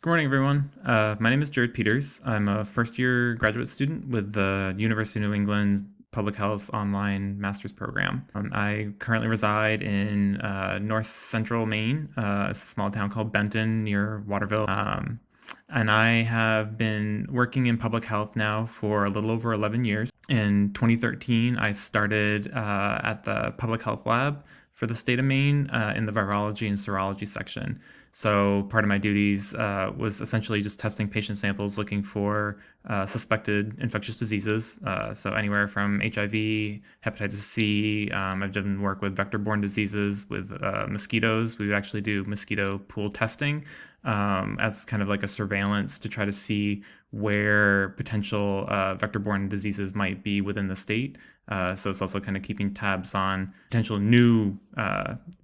Good morning, everyone. My name is Jared Peters. I'm a first-year graduate student with the University of New England Public Health Online Master's Program. I currently reside in north central Maine. It's a small town called Benton near Waterville. And I have been working in public health now for a little over 11 years. In 2013, I started at the public health lab for the state of Maine in the virology and serology section. So part of my duties was essentially just testing patient samples looking for suspected infectious diseases. So anywhere from HIV, hepatitis C. I've done work with vector-borne diseases with mosquitoes. We would actually do mosquito pool testing as kind of like a surveillance to try to see where potential vector-borne diseases might be within the state. So it's also kind of keeping tabs on potential new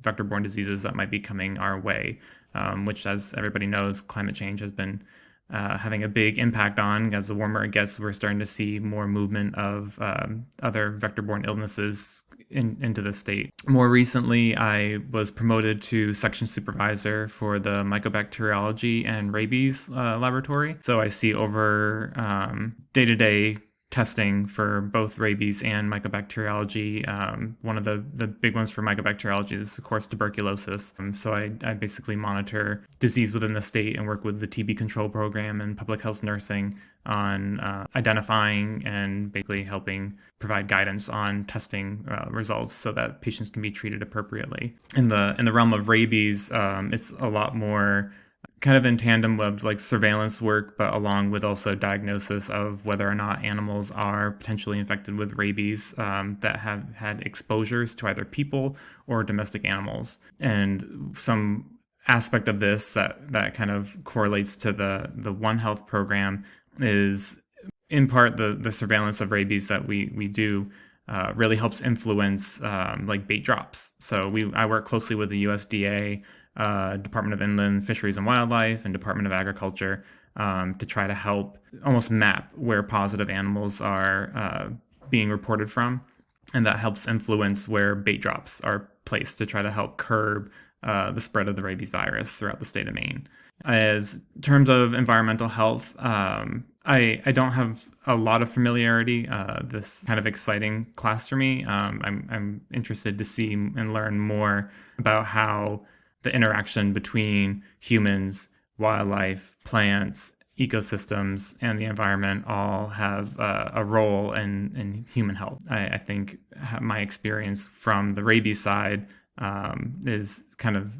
vector-borne diseases that might be coming our way, which, as everybody knows, climate change has been having a big impact on. As the warmer it gets, we're starting to see more movement of other vector-borne illnesses into the state. More recently, I was promoted to section supervisor for the mycobacteriology and rabies laboratory. So I see over day-to-day testing for both rabies and mycobacteriology. One of the big ones for mycobacteriology is, of course, tuberculosis. So I basically monitor disease within the state and work with the TB control program and public health nursing on identifying and basically helping provide guidance on testing results so that patients can be treated appropriately. In the realm of rabies, it's a lot more kind of in tandem with like surveillance work, but along with also diagnosis of whether or not animals are potentially infected with rabies that have had exposures to either people or domestic animals. And some aspect of this that kind of correlates to the One Health program is in part the surveillance of rabies that we do really helps influence like bait drops. So I work closely with the USDA, Department of Inland Fisheries and Wildlife, and Department of Agriculture to try to help almost map where positive animals are being reported from. And that helps influence where bait drops are placed to try to help curb the spread of the rabies virus throughout the state of Maine. As terms of environmental health, I don't have a lot of familiarity. This kind of exciting class for me. I'm interested to see and learn more about how the interaction between humans, wildlife, plants, ecosystems, and the environment all have a role in human health. I think my experience from the rabies side is kind of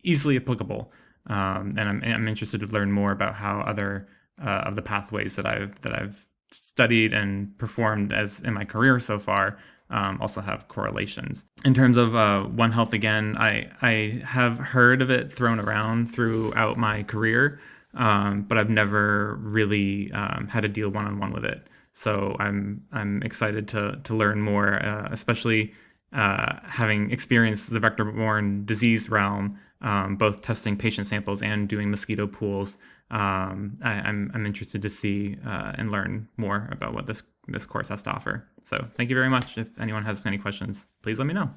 easily applicable, and I'm interested to learn more about how other of the pathways that I've studied and performed as in my career so far also have correlations. In terms of One Health, again, I have heard of it thrown around throughout my career, but I've never really had to deal one-on-one with it. So I'm excited to learn more, especially having experienced the vector-borne disease realm, both testing patient samples and doing mosquito pools. I'm interested to see and learn more about what this course has to offer. So thank you very much. If anyone has any questions, please let me know.